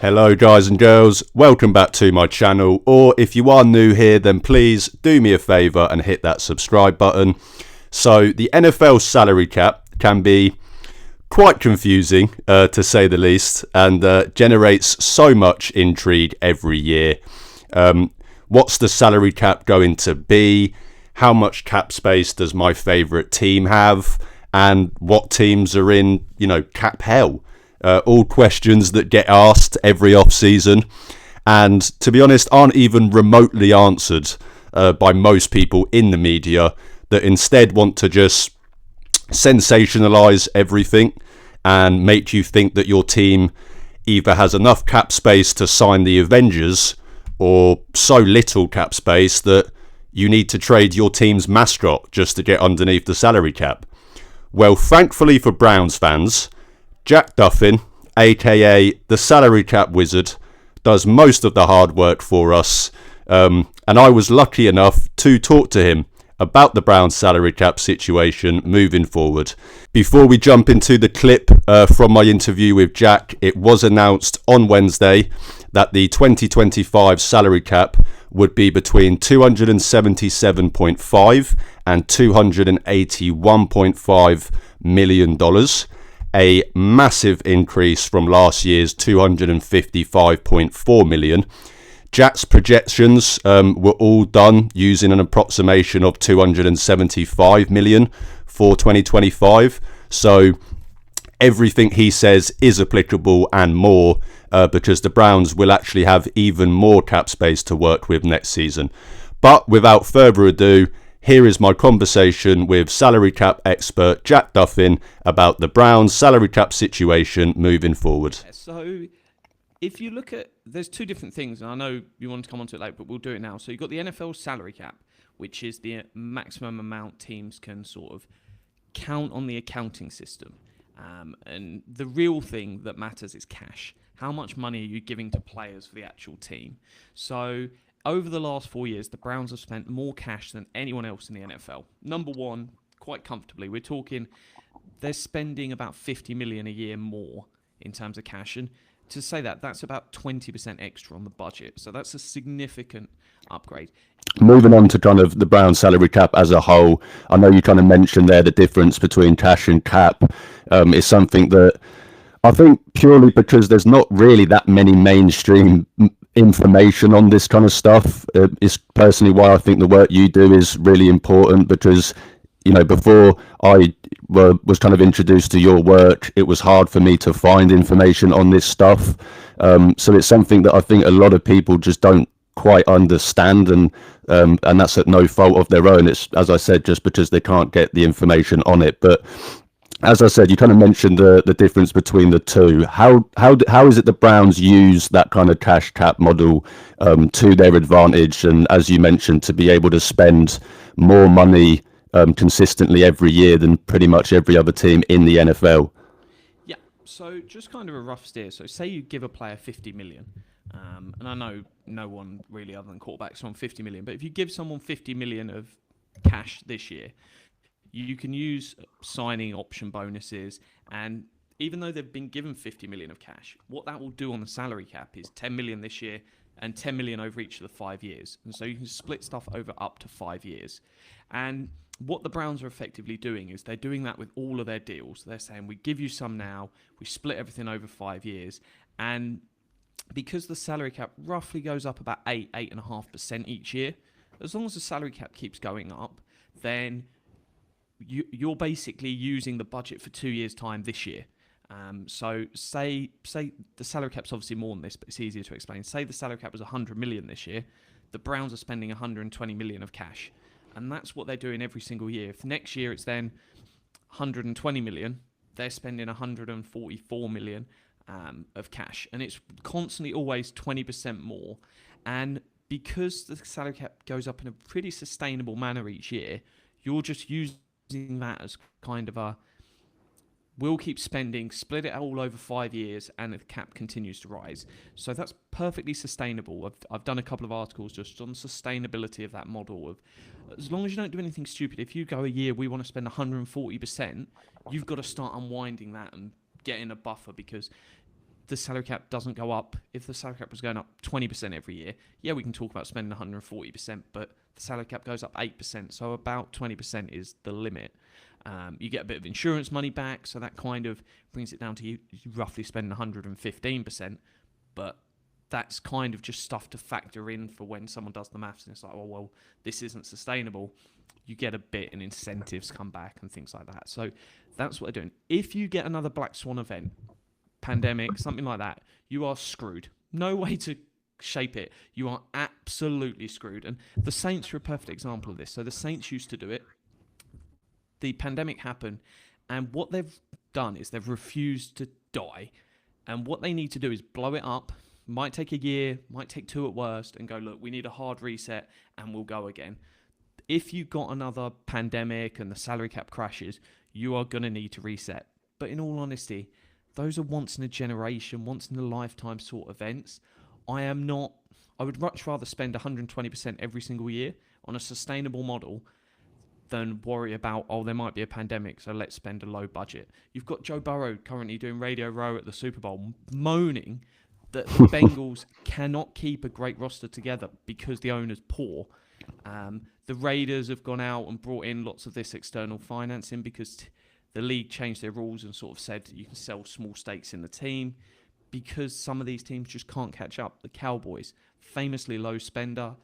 Hello guys and girls, welcome back to my channel, or if you are new here then please do me a favour and hit that subscribe button. So the NFL salary cap can be quite confusing to say the least, and generates so much intrigue every year. What's the salary cap going to be? How much cap space does my favourite team have? And what teams are in, cap hell? All questions that get asked every off-season, and to be honest aren't even remotely answered by most people in the media, that instead want to just sensationalize everything and make you think that your team either has enough cap space to sign the Avengers or so little cap space that you need to trade your team's mascot just to get underneath the salary cap. Well, thankfully for Browns fans, Jack Duffin, aka the salary cap wizard, does most of the hard work for us, and I was lucky enough to talk to him about the Browns salary cap situation moving forward. Before we jump into the clip from my interview with Jack, it was announced on Wednesday that the 2025 salary cap would be between $277.5 and $281.5 million. A massive increase from last year's $255.4 million. Jack's projections were all done using an approximation of $275 million for 2025. So everything he says is applicable and more, because the Browns will actually have even more cap space to work with next season. But without further ado, here is my conversation with salary cap expert Jack Duffin about the Browns salary cap situation moving forward. So if you look at, there's two different things, and I know you wanted to come onto it later, but we'll do it now. So you've got the NFL salary cap, which is the maximum amount teams can sort of count on the accounting system. And the real thing that matters is cash. How much money are you giving to players for the actual team? So over the last 4 years, the Browns have spent more cash than anyone else in the NFL. Number one, quite comfortably. We're talking, they're spending about $50 million a year more in terms of cash. And to say that, that's about 20% extra on the budget. So that's a significant upgrade. Moving on to kind of the Browns salary cap as a whole, I know you kind of mentioned there the difference between cash and cap is something that I think purely because there's not really that many mainstream information on this kind of stuff is personally why I think the work you do is really important, because before I was kind of introduced to your work, it was hard for me to find information on this stuff, so it's something that I think a lot of people just don't quite understand, and that's at no fault of their own. It's, as I said, just because they can't get the information on it. But as I said, you kind of mentioned the difference between the two. How is it the Browns use that kind of cash cap model to their advantage, and as you mentioned, to be able to spend more money consistently every year than pretty much every other team in the NFL? Yeah, so just kind of a rough steer. So say you give a player $50 million, and I know no one really other than quarterbacks on $50 million, but if you give someone $50 million of cash this year, you can use signing option bonuses, and even though they've been given $50 million of cash, what that will do on the salary cap is $10 million this year and $10 million over each of the 5 years. And so you can split stuff over up to 5 years. And what the Browns are effectively doing is they're doing that with all of their deals. They're saying, we give you some now, we split everything over 5 years. And because the salary cap roughly goes up about 8.5% each year, as long as the salary cap keeps going up, then you're basically using the budget for 2 years' time this year. So say the salary cap's obviously more than this, but it's easier to explain. Say the salary cap was $100 million this year, the Browns are spending $120 million of cash, and that's what they're doing every single year. If next year it's then $120 million, they're spending $144 million of cash, and it's constantly always 20% more. And because the salary cap goes up in a pretty sustainable manner each year, you're just using that as kind of a, we'll keep spending, split it all over 5 years, and the cap continues to rise. So that's perfectly sustainable. I've done a couple of articles just on the sustainability of that model. Of as long as you don't do anything stupid, if you go a year, we want to spend 140%, you've got to start unwinding that and getting a buffer, because the salary cap doesn't go up. If the salary cap was going up 20% every year, yeah, we can talk about spending 140%, but the salary cap goes up 8%, so about 20% is the limit. You get a bit of insurance money back, so that kind of brings it down to you roughly spending 115%, but that's kind of just stuff to factor in for when someone does the maths and it's like, oh, well, this isn't sustainable. You get a bit and incentives come back and things like that. So that's what they're doing. If you get another black swan event, pandemic, something like that, you are screwed. No way to shape it. You are absolutely screwed. And the Saints are a perfect example of this. So the Saints used to do it. The pandemic happened, and what they've done is they've refused to die. And what they need to do is blow it up. Might take a year, might take 2 at worst, and go, look, we need a hard reset and we'll go again. If you got another pandemic and the salary cap crashes, you are going to need to reset. But in all honesty, those are once in a generation, once in a lifetime sort of events. I would much rather spend 120% every single year on a sustainable model than worry about, oh, there might be a pandemic, so let's spend a low budget. You've got Joe Burrow currently doing Radio Row at the Super Bowl, moaning that the Bengals cannot keep a great roster together because the owner's poor. The Raiders have gone out and brought in lots of this external financing because the league changed their rules and sort of said you can sell small stakes in the team because some of these teams just can't catch up. The Cowboys, famously low spender,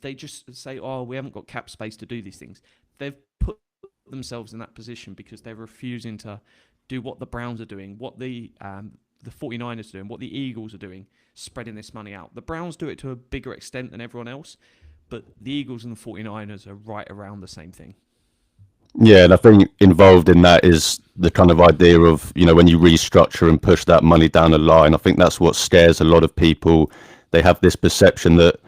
they just say, oh, we haven't got cap space to do these things. They've put themselves in that position because they're refusing to do what the Browns are doing, what the 49ers are doing, what the Eagles are doing, spreading this money out. The Browns do it to a bigger extent than everyone else, but the Eagles and the 49ers are right around the same thing. Yeah, and I think involved in that is the kind of idea of, when you restructure and push that money down the line, I think that's what scares a lot of people. They have this perception that,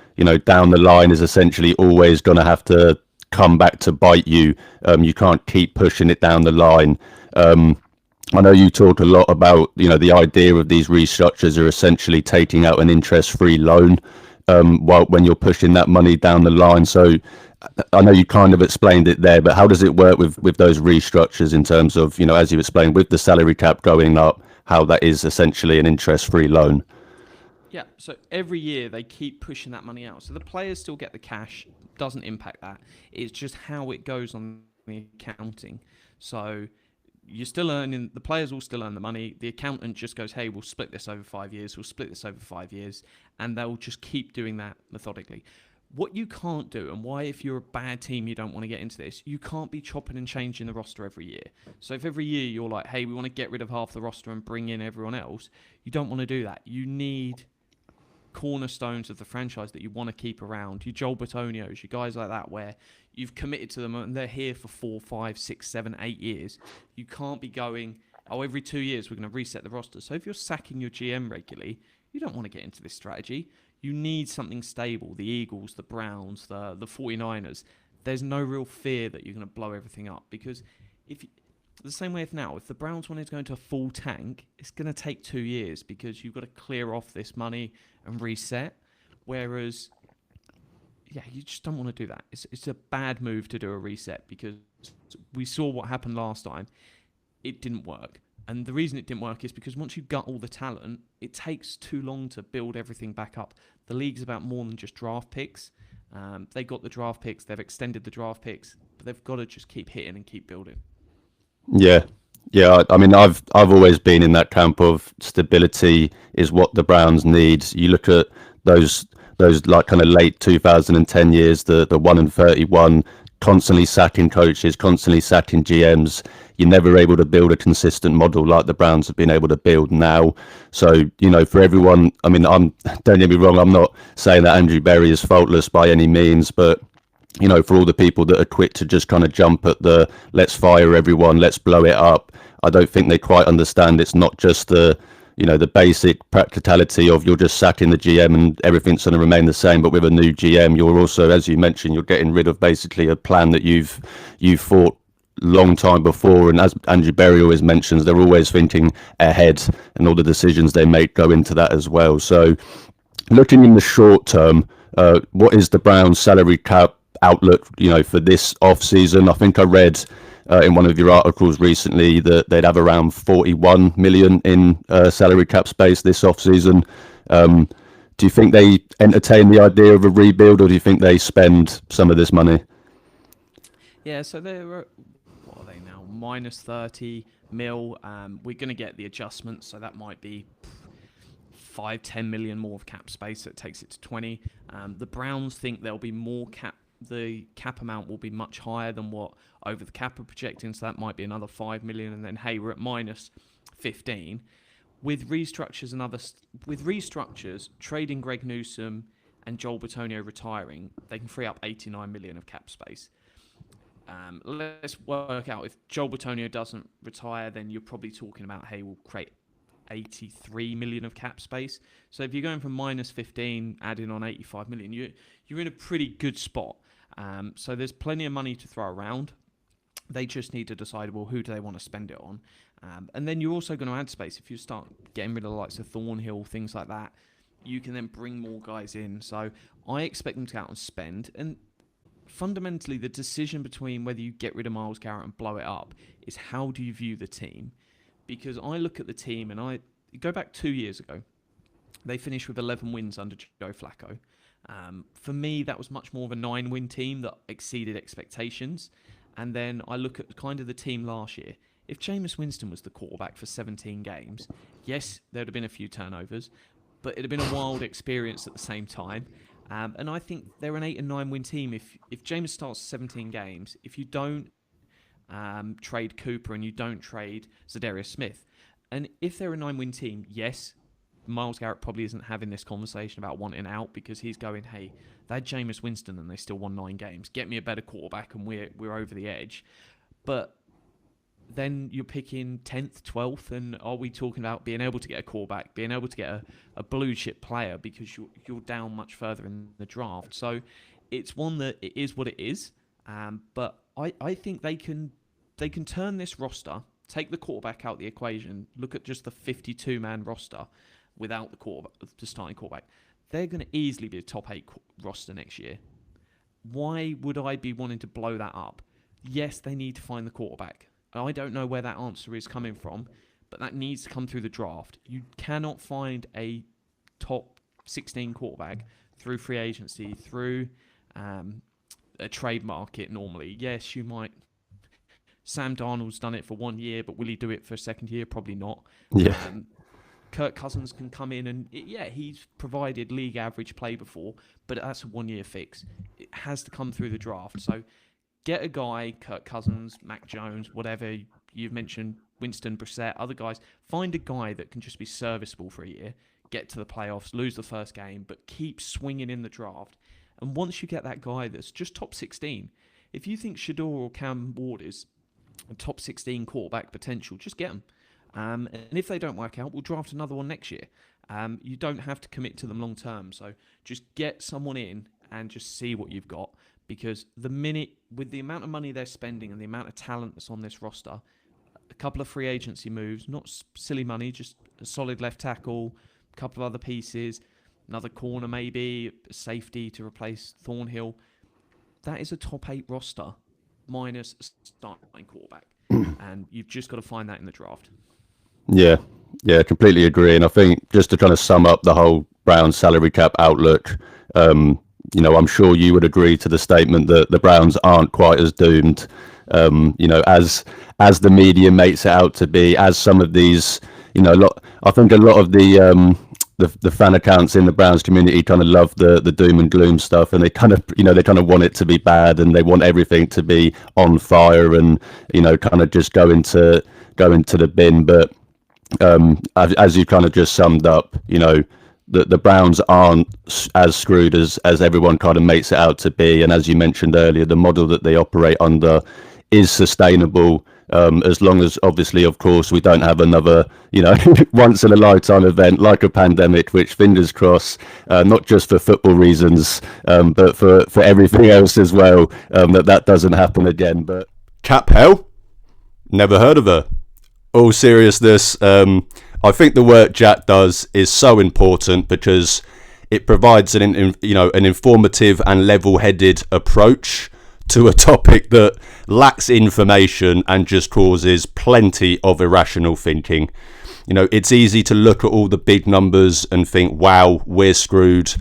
down the line is essentially always going to have to come back to bite you. You can't keep pushing it down the line. I know you talk a lot about, the idea of these restructures are essentially taking out an interest-free loan when you're pushing that money down the line. So I know you kind of explained it there, but how does it work with those restructures in terms of, as you explained, with the salary cap going up, how that is essentially an interest-free loan? Yeah, so every year they keep pushing that money out. So the players still get the cash, doesn't impact that. It's just how it goes on the accounting. So you're still earning, the players will still earn the money. The accountant just goes, hey, we'll split this over 5 years. We'll split this over 5 years. And they'll just keep doing that methodically. What you can't do, and why if you're a bad team you don't want to get into this, you can't be chopping and changing the roster every year. So if every year you're like, hey, we want to get rid of half the roster and bring in everyone else, you don't want to do that. You need cornerstones of the franchise that you want to keep around. Your Joel Bitonio's, your guys like that, where you've committed to them and they're here for 4, 5, 6, 7, 8 years. You can't be going, oh, every 2 years we're going to reset the roster. So if you're sacking your GM regularly, you don't want to get into this strategy. You need something stable. The Eagles, the Browns, the 49ers. There's no real fear that you're going to blow everything up, because the same way if the Browns wanted to go into a full tank, it's going to take 2 years because you've got to clear off this money and reset. Whereas, yeah, you just don't want to do that. It's a bad move to do a reset because we saw what happened last time. It didn't work. And the reason it didn't work is because once you gut all the talent, it takes too long to build everything back up. The league's about more than just draft picks. They got the draft picks, they've extended the draft picks, but they've got to just keep hitting and keep building. Yeah. I mean, I've always been in that camp of stability is what the Browns need. You look at those like kind of late 2010 years, the 1-31, constantly sacking coaches, constantly sacking GMs. You're never able to build a consistent model like the Browns have been able to build now. So, for everyone, I mean, don't get me wrong, I'm not saying that Andrew Berry is faultless by any means, but for all the people that are quick to just kind of jump at the let's fire everyone, let's blow it up, I don't think they quite understand it's not just the basic practicality of you're just sacking the GM and everything's going to remain the same. But with a new GM, you're also, as you mentioned, you're getting rid of basically a plan that you've fought long time before. And as Andrew Berry always mentions, they're always thinking ahead, and all the decisions they make go into that as well. So looking in the short term, what is the Browns salary cap outlook, for this off season? I think I read in one of your articles recently that they'd have around 41 million in salary cap space this off-season. Do you think they entertain the idea of a rebuild, or do you think they spend some of this money? Yeah, so they're what are they now? Minus 30 mil. We're going to get the adjustments, so that might be 5-10 million more of cap space. So it takes it to 20. The Browns think there'll be more cap. The cap amount will be much higher than what over the cap are projecting, so that might be another 5 million. And then hey, we're at minus 15. With restructures trading Greg Newsome and Joel Bitonio retiring, they can free up 89 million of cap space. Let's work out, if Joel Bitonio doesn't retire, then you're probably talking about, hey, we'll create 83 million of cap space. So if you're going from minus 15, adding on 85 million, you're in a pretty good spot. So there's plenty of money to throw around. They just need to decide, well, who do they want to spend it on? And then you're also going to add space. If you start getting rid of the likes of Thornhill, things like that, you can then bring more guys in. So I expect them to go out and spend. And fundamentally, the decision between whether you get rid of Myles Garrett and blow it up is how do you view the team? Because I look at the team and I go back 2 years ago. They finished with 11 wins under Joe Flacco. For me, that was much more of a 9-win team that exceeded expectations. And then I look at kind of the team last year. If Jameis Winston was the quarterback for 17 games, yes, there would have been a few turnovers, but it would have been a wild experience at the same time. And I think they're an 8 and 9 win team. If Jameis starts 17 games, if you don't trade Cooper and you don't trade Zadarius Smith, and if they're a 9-win team, yes, Myles Garrett probably isn't having this conversation about wanting out because he's going, hey, they had Jameis Winston and they still won 9 games. Get me a better quarterback and we're over the edge. But then you're picking 10th, 12th, and are we talking about being able to get a quarterback, being able to get a blue chip player because you're down much further in the draft? So it's one that it is what it is. But I think they can turn this roster, take the quarterback out of the equation, look at just the 52-man roster without the starting quarterback. They're going to easily be a top 8 roster next year. Why would I be wanting to blow that up? Yes, they need to find the quarterback. I don't know where that answer is coming from, but that needs to come through the draft. You cannot find a top 16 quarterback through free agency, through a trade market normally. Yes, you might. Sam Darnold's done it for 1 year, but will he do it for a second year? Probably not. Yeah. Kirk Cousins can come in and, he's provided league average play before, but that's a 1-year fix. It has to come through the draft. So get a guy, Kirk Cousins, Mac Jones, whatever you've mentioned, Winston, Brissett, other guys. Find a guy that can just be serviceable for a year, get to the playoffs, lose the first game, but keep swinging in the draft. And once you get that guy that's just top 16, if you think Shador or Cam Ward is a top 16 quarterback potential, just get them. And if they don't work out, we'll draft another one next year. You don't have to commit to them long term. So just get someone in and just see what you've got. Because with the amount of money they're spending and the amount of talent that's on this roster, a couple of free agency moves, not silly money, just a solid left tackle, a couple of other pieces, another corner maybe, a safety to replace Thornhill. That is a top 8 roster minus a starting quarterback. And you've just got to find that in the draft. Yeah, completely agree. And I think just to kind of sum up the whole Browns salary cap outlook, I'm sure you would agree to the statement that the Browns aren't quite as doomed, as the media makes it out to be, as some of these, I think a lot of the fan accounts in the Browns community kind of love the doom and gloom stuff, and they kind of want it to be bad, and they want everything to be on fire and, kind of just go into the bin. But as you kind of just summed up, the Browns aren't as screwed as everyone kind of makes it out to be. And as you mentioned earlier, the model that they operate under is sustainable, as long as, obviously, of course, we don't have another, once in a lifetime event like a pandemic, which, fingers crossed, not just for football reasons, but for everything else as well, that doesn't happen again. But Cap Hell? Never heard of her. All seriousness, I think the work Jack does is so important because it provides an informative and level-headed approach to a topic that lacks information and just causes plenty of irrational thinking. It's easy to look at all the big numbers and think, wow, we're screwed.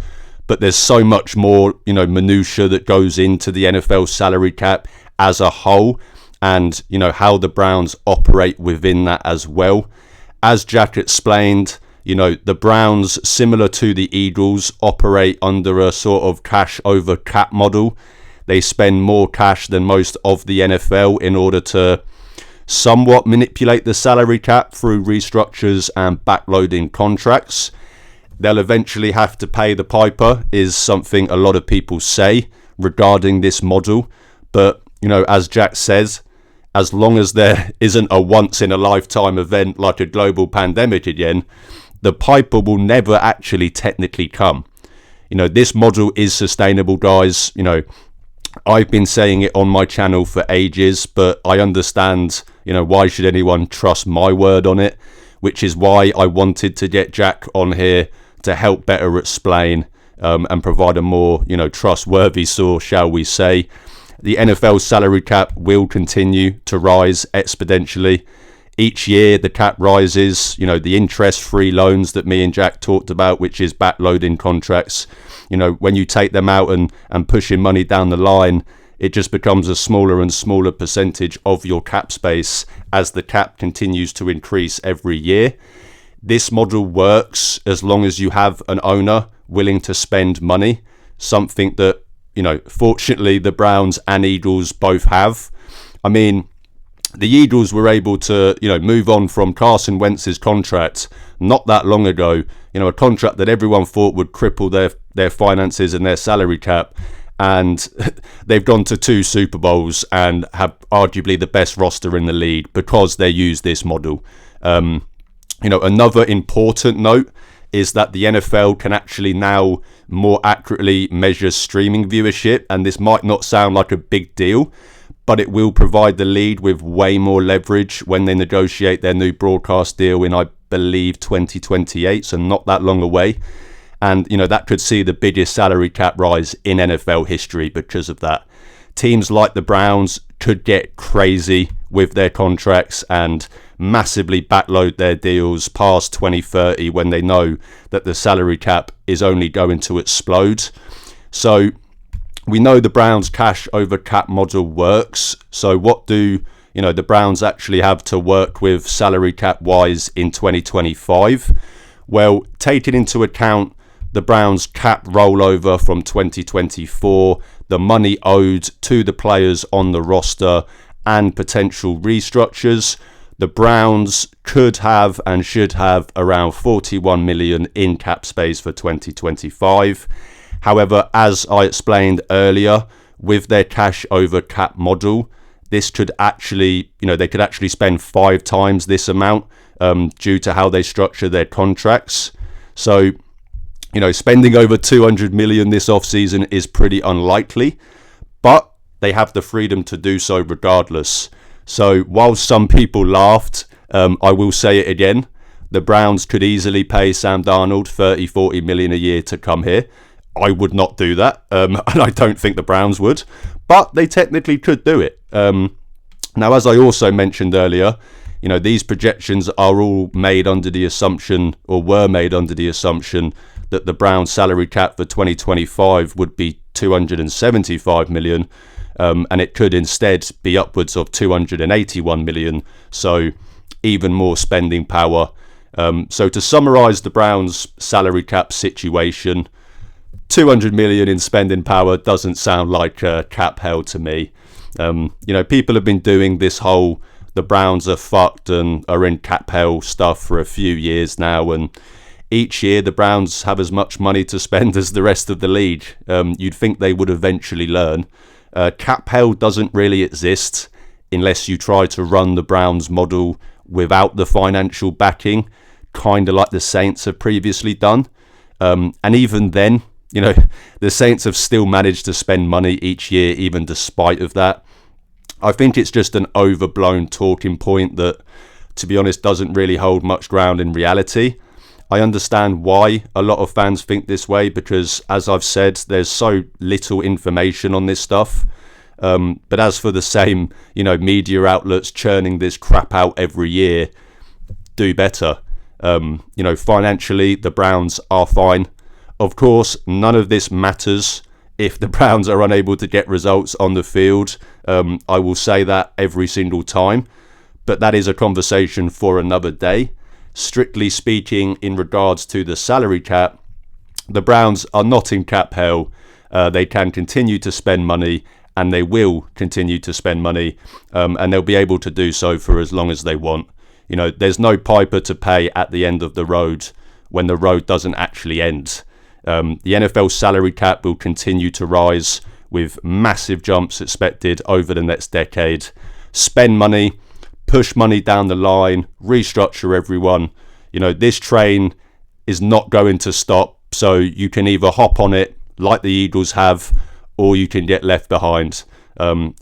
But there's so much more, minutiae that goes into the NFL salary cap as a whole, and, how the Browns operate within that as well. As Jack explained, the Browns, similar to the Eagles, operate under a sort of cash over cap model. They spend more cash than most of the NFL in order to somewhat manipulate the salary cap through restructures and backloading contracts. They'll eventually have to pay the piper, is something a lot of people say regarding this model. But, as Jack says, as long as there isn't a once-in-a-lifetime event like a global pandemic again, the piper will never actually technically come. This model is sustainable, guys. I've been saying it on my channel for ages, but I understand, why should anyone trust my word on it? Which is why I wanted to get Jack on here to help better explain and provide a more, trustworthy source, shall we say. The NFL salary cap will continue to rise exponentially. Each year the cap rises, the interest-free loans that me and Jack talked about, which is backloading contracts. When you take them out and pushing money down the line, it just becomes a smaller and smaller percentage of your cap space as the cap continues to increase every year. This model works as long as you have an owner willing to spend money, something that, fortunately the Browns and Eagles both have. I mean, the Eagles were able to, move on from Carson Wentz's contract not that long ago, a contract that everyone thought would cripple their finances and their salary cap. And they've gone to 2 Super Bowls and have arguably the best roster in the league because they use this model. Another important note is that the NFL can actually now more accurately measure streaming viewership. And this might not sound like a big deal, but it will provide the league with way more leverage when they negotiate their new broadcast deal in, I believe, 2028, so not that long away. And, that could see the biggest salary cap rise in NFL history because of that. Teams like the Browns could get crazy with their contracts and massively backload their deals past 2030 when they know that the salary cap is only going to explode. So we know the Browns cash over cap model works. So what do the Browns actually have to work with salary cap wise in 2025? Well, taking into account the Browns cap rollover from 2024, the money owed to the players on the roster, and potential restructures, the Browns could have and should have around 41 million in cap space for 2025. However, as I explained earlier, with their cash over cap model, this could actually, they could actually spend 5 times this amount due to how they structure their contracts. So, spending over 200 million this offseason is pretty unlikely, but they have the freedom to do so regardless. So while some people laughed, I will say it again, the Browns could easily pay Sam Darnold 30-40 million a year to come here. I would not do that, and I don't think the Browns would, but they technically could do it. Now, as I also mentioned earlier, these projections are all made under the assumption, or were made under the assumption, that the Browns salary cap for 2025 would be 275 million, and it could instead be upwards of 281 million, so even more spending power. So to summarise the Browns salary cap situation, 200 million in spending power doesn't sound like cap hell to me. People have been doing this whole the Browns are fucked and are in cap hell stuff for a few years now, and each year the Browns have as much money to spend as the rest of the league. You'd think they would eventually learn. Cap hell doesn't really exist unless you try to run the Browns model without the financial backing, kind of like the Saints have previously done. And even then, the Saints have still managed to spend money each year, even despite of that. I think it's just an overblown talking point that, to be honest, doesn't really hold much ground in reality. I understand why a lot of fans think this way because, as I've said, there's so little information on this stuff. But as for the same, media outlets churning this crap out every year, do better. Financially, the Browns are fine. Of course, none of this matters if the Browns are unable to get results on the field. I will say that every single time, but that is a conversation for another day. Strictly speaking, in regards to the salary cap, the Browns are not in cap hell. They can continue to spend money, and they will continue to spend money, and they'll be able to do so for as long as they want. There's no piper to pay at the end of the road when the road doesn't actually end. The NFL salary cap will continue to rise with massive jumps expected over the next decade. Spend money, push money down the line, restructure everyone. This train is not going to stop, so you can either hop on it like the Eagles have, or you can get left behind.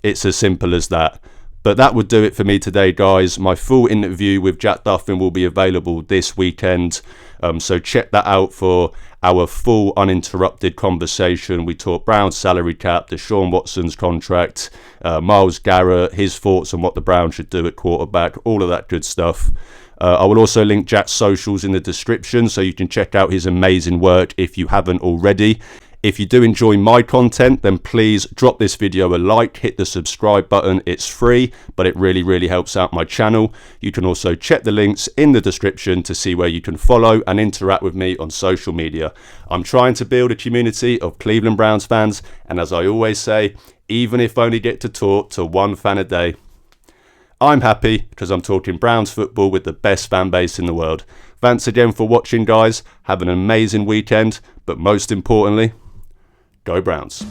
It's as simple as that. But that would do it for me today, guys. My full interview with Jack Duffin will be available this weekend. So check that out for our full uninterrupted conversation. We talk Browns salary cap, Deshaun Watson's contract, Myles Garrett, his thoughts on what the Browns should do at quarterback, all of that good stuff. I will also link Jack's socials in the description so you can check out his amazing work if you haven't already. If you do enjoy my content, then please drop this video a like, hit the subscribe button. It's free, but it really, really helps out my channel. You can also check the links in the description to see where you can follow and interact with me on social media. I'm trying to build a community of Cleveland Browns fans, and as I always say, even if I only get to talk to one fan a day, I'm happy because I'm talking Browns football with the best fan base in the world. Thanks again for watching, guys. Have an amazing weekend, but most importantly, go Browns.